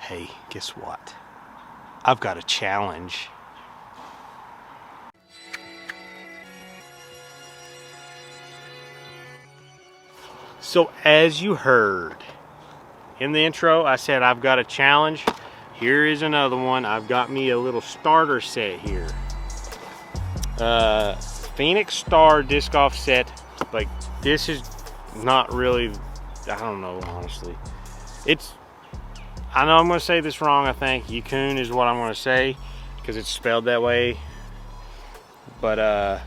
Hey, guess what? I've got a challenge. So as you heard in the intro, I said I've got a challenge. Here is another one. I've got me a little starter set here. Phoenix Star disc golf set. Like, this is not really, I don't know, honestly. I know I'm gonna say this wrong, I think. Yikun is what I'm gonna say, because it's spelled that way. But I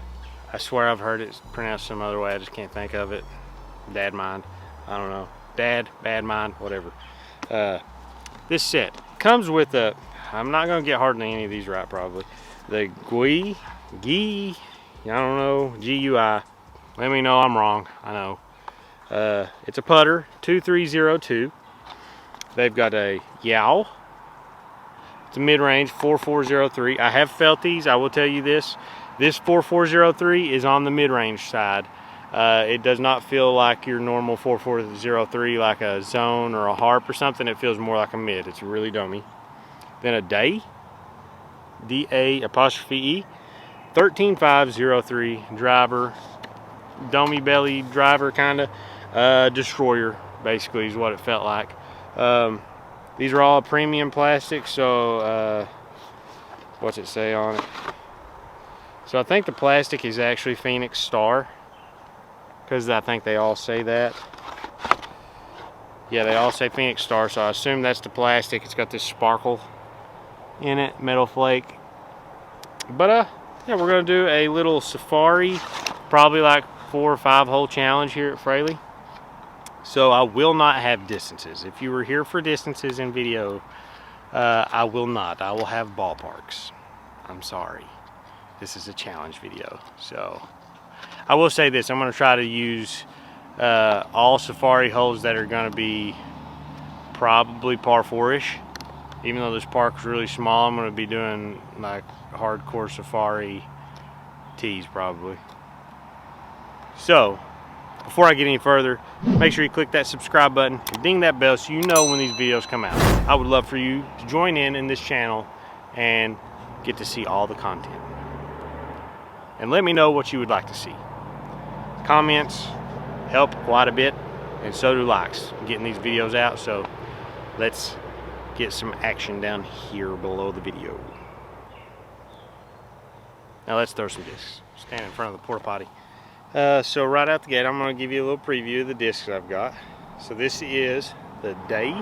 swear I've heard it pronounced some other way. I just can't think of it. Dad mind, I don't know. Dad, bad mind, whatever. This set comes with a, I'm not gonna get hardly any of these right probably. The GUI, I don't know, GUI. Let me know I'm wrong, I know. It's a putter, 2302. They've got a Yow. It's a mid-range, 4403. I have felt these, I will tell you this. This 4403 is on the mid-range side. It does not feel like your normal 4403, like a zone or a harp or something. It feels more like a mid. It's really dummy. Then a Day, D-A''E, 13503 driver, dummy belly driver kind of, destroyer basically is what it felt like. These are all premium plastic, so what's it say on it? So I think the plastic is actually Phoenix Star, because I think they all say that. Yeah, they all say Phoenix Star, so I assume that's the plastic. It's got this sparkle in it, metal flake. But yeah, we're gonna do a little safari, probably like 4 or 5 hole challenge here at Fraley. So I will not have distances. If you were here for distances in video, I will not. I will have ballparks. I'm sorry. This is a challenge video. So I will say this, I'm gonna try to use all safari holes that are gonna be probably par 4-ish. Even though this park's really small, I'm gonna be doing like hardcore safari tees probably. So before I get any further, make sure you click that subscribe button and ding that bell so you know when these videos come out. I would love for you to join in this channel and get to see all the content. And let me know what you would like to see. Comments help quite a bit, and so do likes, getting these videos out. So let's get some action down here below the video. Now let's throw some discs. Stand in front of the porta potty. So right out the gate, I'm going to give you a little preview of the discs I've got. So this is the Day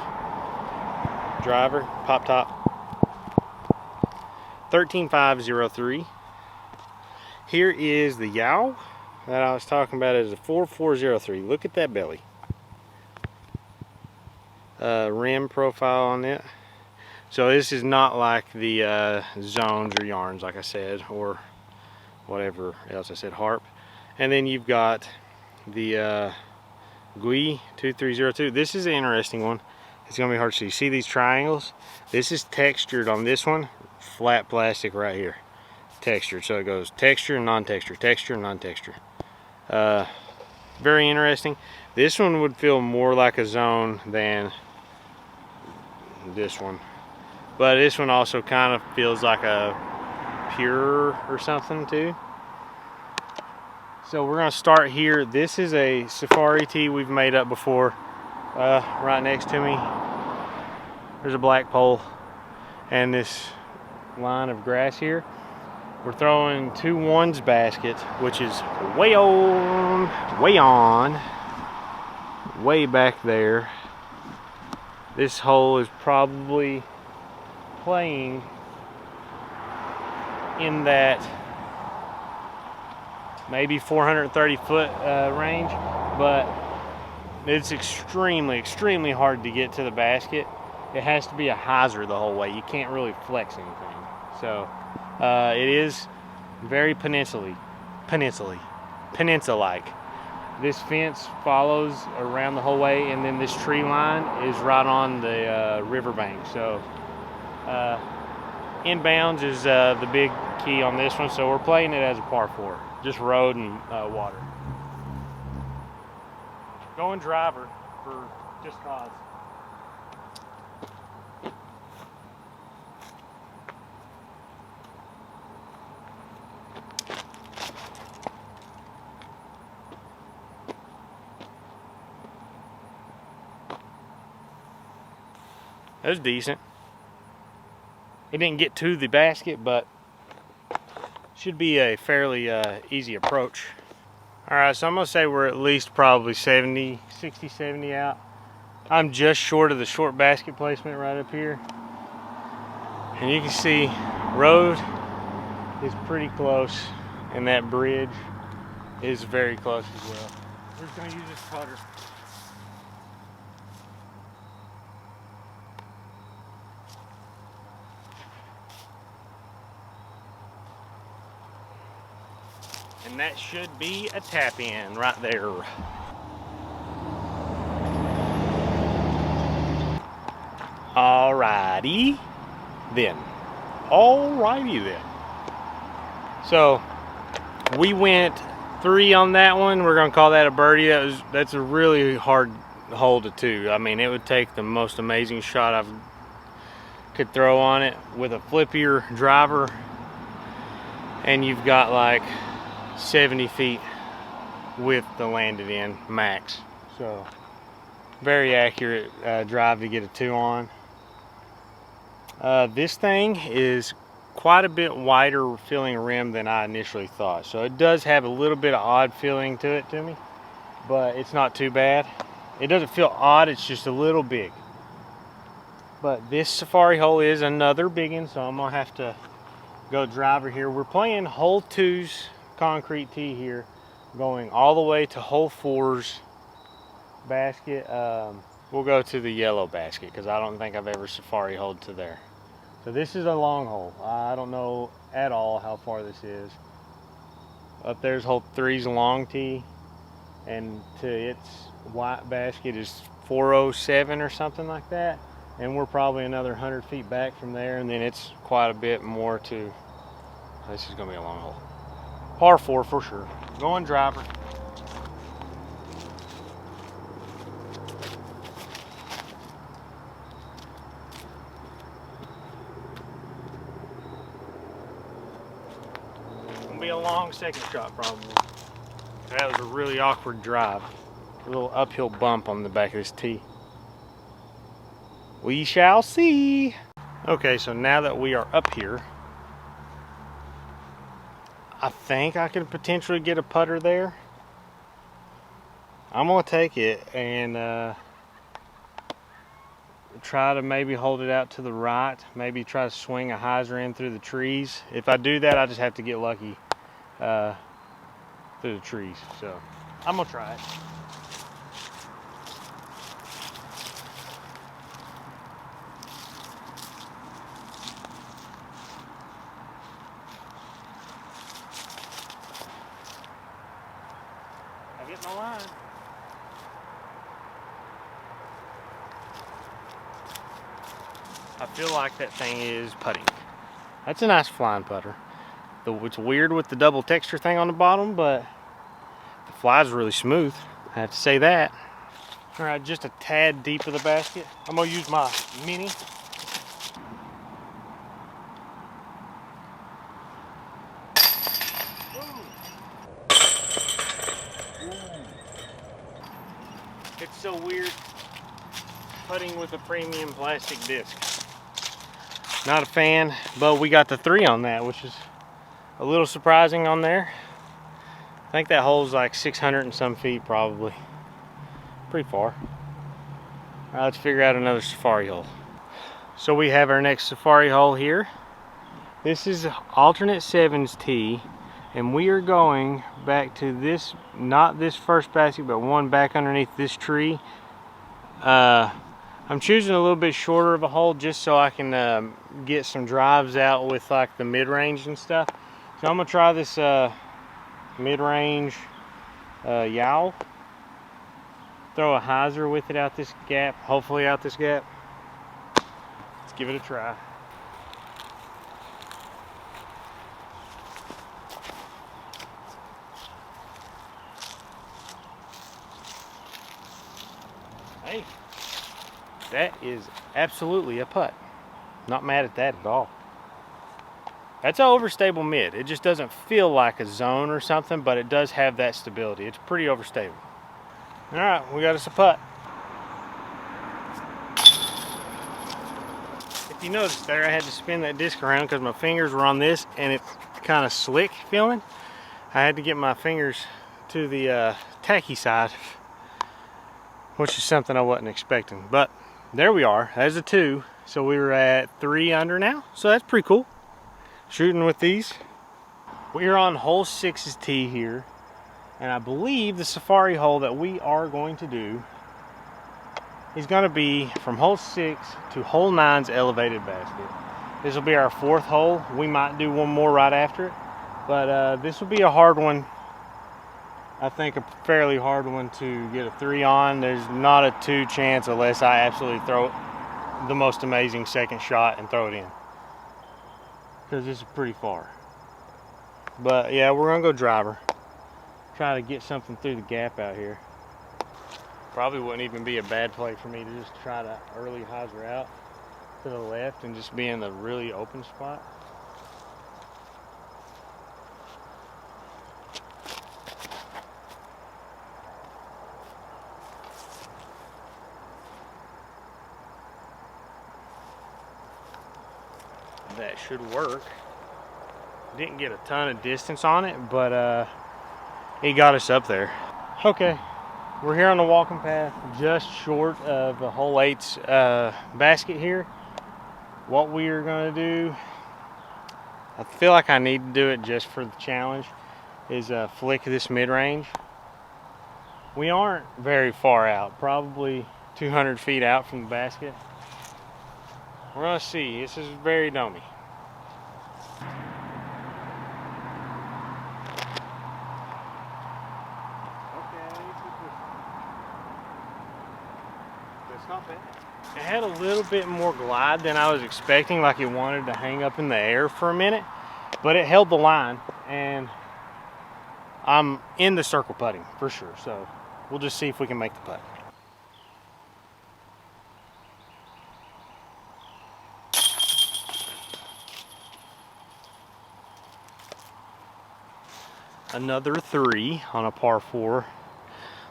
driver, pop top, 13503. Here is the Yow that I was talking about, as a 4403. Look at that belly. Rim profile on it. So this is not like the zones or yarns, like I said, or whatever else I said, harp. And then you've got the GUI 2302. This is an interesting one. It's gonna be hard to see. See these triangles? This is textured on this one. Flat plastic right here. Textured, so it goes texture, non-texture, texture, non-texture. Very interesting. This one would feel more like a zone than this one, but this one also kind of feels like a pure or something too. So we're gonna start here. This is a safari tee we've made up before. Right next to me, there's a black pole and this line of grass here. We're throwing 2 ones basket, which is way back there. This hole is probably playing in that maybe 430 foot range, but it's extremely hard to get to the basket. It has to be a hyzer the whole way. You can't really flex anything. So it is very peninsula-like. This fence follows around the whole way, and then this tree line is right on the riverbank. So inbounds is the big key on this one. So we're playing it as a par 4, just road and water. Going driver for just cause. That was decent. It didn't get to the basket, but should be a fairly easy approach. All right, so I'm gonna say we're at least probably 60, 70 out. I'm just short of the short basket placement right up here. And you can see road is pretty close, and that bridge is very close as well. We're just gonna use this putter. And that should be a tap in right there. Alrighty then. Alrighty then. So we went 3 on that one. We're gonna call that a birdie. That's a really hard hole to 2. I mean, it would take the most amazing shot I could throw on it with a flippier driver, and you've got like 70 feet width to land it in max. So very accurate drive to get a 2 on. This thing is quite a bit wider feeling rim than I initially thought, so it does have a little bit of odd feeling to it to me, but it's not too bad. It doesn't feel odd, it's just a little big. But this safari hole is another big one, so I'm gonna have to go driver here. We're playing hole 2's concrete tee here, going all the way to hole 4's basket. We'll go to the yellow basket because I don't think I've ever safari holed to there. So this is a long hole. I don't know at all how far this is. Up there's hole 3's long tee, and to its white basket is 407 or something like that. And we're probably another 100 feet back from there, and then it's quite a bit more to. This is gonna be a long hole. Par 4 for sure. Going driver. Gonna be a long second shot probably. That was a really awkward drive. A little uphill bump on the back of this tee. We shall see. Okay, so now that we are up here, I think I could potentially get a putter there. I'm gonna take it and try to maybe hold it out to the right. Maybe try to swing a hyzer in through the trees. If I do that, I just have to get lucky through the trees. So I'm gonna try it. I get my line. I feel like that thing is putting. That's a nice flying putter. It's weird with the double texture thing on the bottom, but the fly's really smooth. I have to say that. All right, just a tad deep of the basket. I'm gonna use my mini. It's so weird putting with a premium plastic disc. Not a fan, but we got the 3 on that, which is a little surprising on there. I think that hole's like 600 and some feet probably. Pretty far. All right, let's figure out another safari hole. So we have our next safari hole here. This is alternate 7's tee, and we are going back to this, not this first basket, but one back underneath this tree. I'm choosing a little bit shorter of a hole just so I can get some drives out with like the mid-range and stuff. So I'm gonna try this mid-range yowl. Throw a hyzer with it out this gap, hopefully out this gap. Let's give it a try. Hey, that is absolutely a putt. Not mad at that at all. That's an overstable mid. It just doesn't feel like a zone or something, but it does have that stability. It's pretty overstable. All right, we got us a putt. You notice there I had to spin that disc around because my fingers were on this and it's kind of slick feeling. I had to get my fingers to the tacky side, which is something I wasn't expecting. But there we are, there's a 2. So we were at 3 under now, so that's pretty cool. Shooting with these. We're on hole 6's tee here, and I believe the safari hole that we are going to do is going to be from hole 6 to hole 9's elevated basket. This will be our 4th hole. We might do one more right after it, but this will be a hard one. I think a fairly hard one to get a 3 on. There's not a 2 chance unless I absolutely throw the most amazing second shot and throw it in, because this is pretty far. But yeah, we're gonna go driver, try to get something through the gap out here. Probably wouldn't even be a bad play for me to just try to early hyzer out to the left and just be in the really open spot. That should work. Didn't get a ton of distance on it, but it got us up there. Okay, we're here on the walking path, just short of the hole 8's basket here. What we are gonna do, I feel like I need to do it just for the challenge, is flick this mid-range. We aren't very far out, probably 200 feet out from the basket. We're gonna see. This is very domey. That's not bad. It had a little bit more glide than I was expecting, like it wanted to hang up in the air for a minute, but it held the line, and I'm in the circle putting for sure. So we'll just see if we can make the putt. Another 3 on a par 4.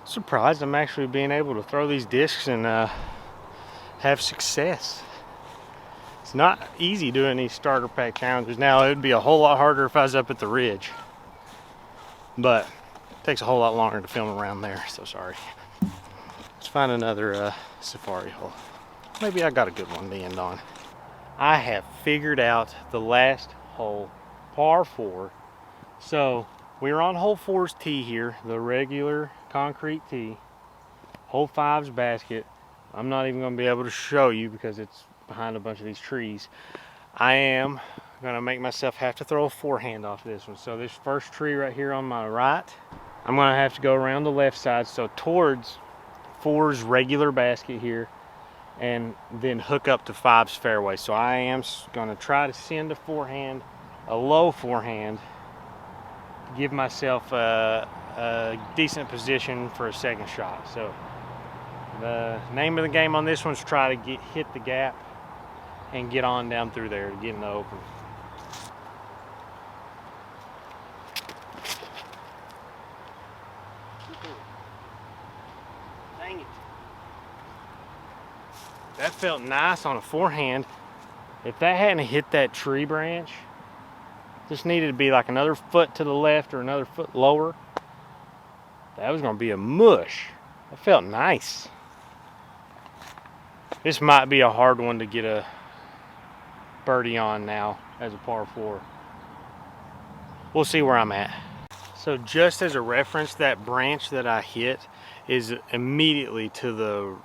Surprised I'm actually being able to throw these discs and have success. It's not easy doing these starter pack challenges. Now it would be a whole lot harder if I was up at the ridge, but it takes a whole lot longer to film around there, so sorry. Let's find another safari hole. Maybe I got a good one to end on. I have figured out the last hole, par 4. So we're on hole 4's tee here, the regular concrete tee. Hole 5's basket. I'm not even going to be able to show you because it's behind a bunch of these trees. I am going to make myself have to throw a forehand off this one. So this first tree right here on my right, I'm going to have to go around the left side, so towards 4's regular basket here, and then hook up to 5's fairway. So I am going to try to send a forehand, a low forehand, give myself a decent position for a second shot. So the name of the game on this one's try to hit the gap and get on down through there to get in the open. Dang it. That felt nice on a forehand. If that hadn't hit that tree branch, just needed to be like another foot to the left or another foot lower, that was going to be a mush. That felt nice. This might be a hard one to get a birdie on now as a par 4. We'll see where I'm at. So just as a reference, that branch that I hit is immediately to the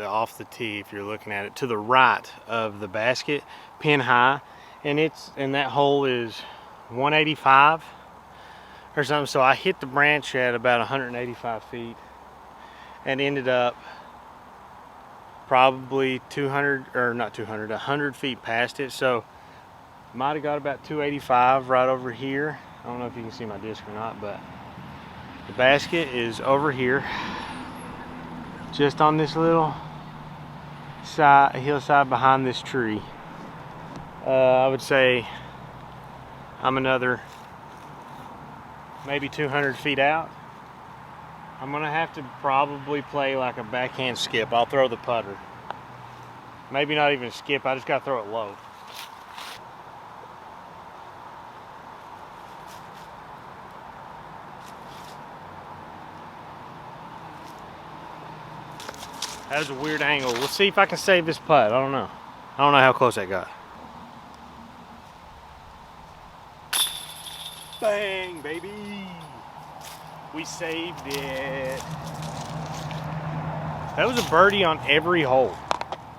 off the tee, if you're looking at it, to the right of the basket, pin high, and that hole is 185 or something. So I hit the branch at about 185 feet and ended up probably 100 feet past it. So might have got about 285 right over here. I don't know if you can see my disc or not, but the basket is over here, just on this little hillside behind this tree. I would say I'm another maybe 200 feet out. I'm gonna have to probably play like a backhand skip. I'll throw the putter. Maybe not even skip, I just gotta throw it low. That was a weird angle. We'll see if I can save this putt. I don't know. I don't know how close that got. Bang, baby. We saved it. That was a birdie on every hole.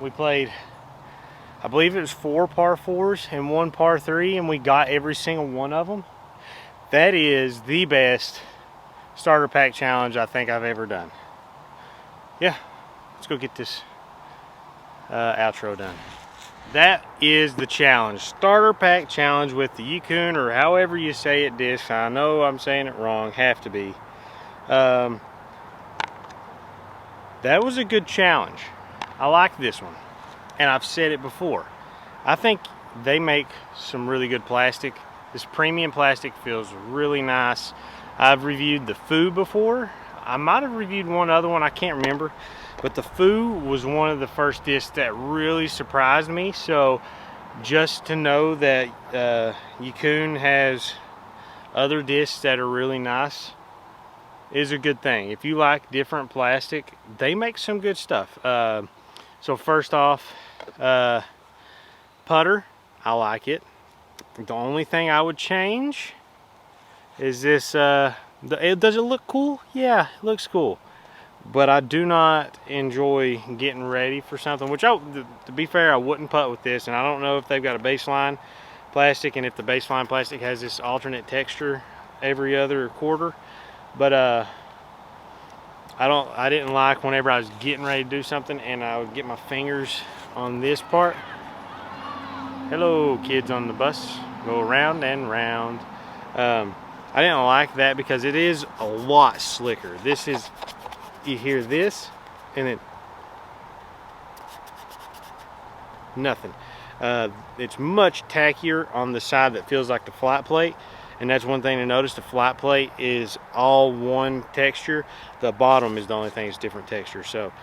We played, I believe it was 4 par 4s and 1 par 3, and we got every single one of them. That is the best starter pack challenge I think I've ever done. Yeah, let's go get this outro done. That is the challenge. Starter pack challenge with the Yikun, or however you say it, discs. I know I'm saying it wrong, have to be. That was a good challenge. I like this one, and I've said it before. I think they make some really good plastic. This premium plastic feels really nice. I've reviewed the Foo before. I might have reviewed one other one, I can't remember, but the Foo was one of the first discs that really surprised me. So just to know that Yikun has other discs that are really nice is a good thing. If you like different plastic, they make some good stuff. So first off, putter, I like it. The only thing I would change is this, does it look cool? Yeah, it looks cool. But I do not enjoy getting ready for something, which to be fair, I wouldn't putt with this, and I don't know if they've got a baseline plastic and if the baseline plastic has this alternate texture every other quarter. But I didn't like whenever I was getting ready to do something and I would get my fingers on this part. Hello, kids on the bus. Go round and round. I didn't like that because it is a lot slicker. This is, you hear this and then nothing. It's much tackier on the side that feels like the flat plate. And that's one thing to notice, the flat plate is all one texture. The bottom is the only thing that's different texture. So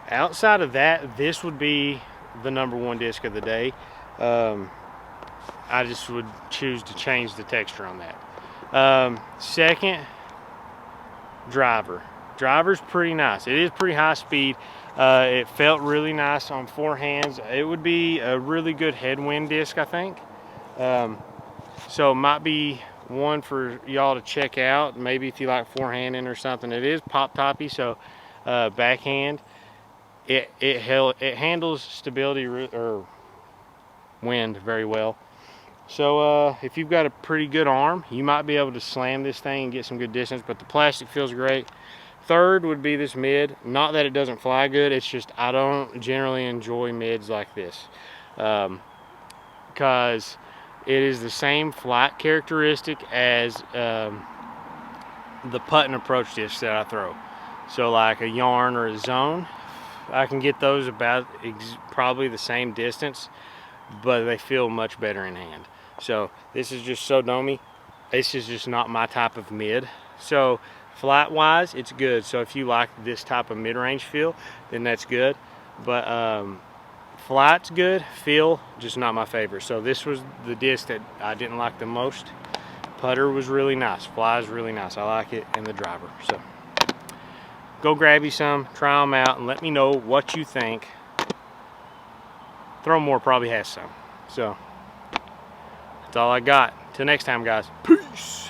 outside of that, this would be the #1 disc of the day. I just would choose to change the texture on that. Second, driver. Driver's pretty nice. It is pretty high speed. It felt really nice on 4 hands. It would be a really good headwind disc, I think. So it might be one for y'all to check out, maybe if you like 4-handing or something. It is pop toppy, so backhand, it handles stability or wind very well. So if you've got a pretty good arm, you might be able to slam this thing and get some good distance, but the plastic feels great. Third would be this mid. Not that it doesn't fly good, it's just I don't generally enjoy mids like this, because it is the same flight characteristic as the putt and approach discs that I throw. So like a yarn or a zone, I can get those about probably the same distance, but they feel much better in hand. So this is just so domey. This is just not my type of mid. So flight wise, it's good. So if you like this type of mid-range feel, then that's good. But flight's good, feel just not my favorite. So this was the disc that I didn't like the most. Putter was really nice, fly is really nice, I like it, and the driver. So go grab you some, try them out, and let me know what you think. Throwmore probably has some. So that's all I got. Till next time, guys. Peace.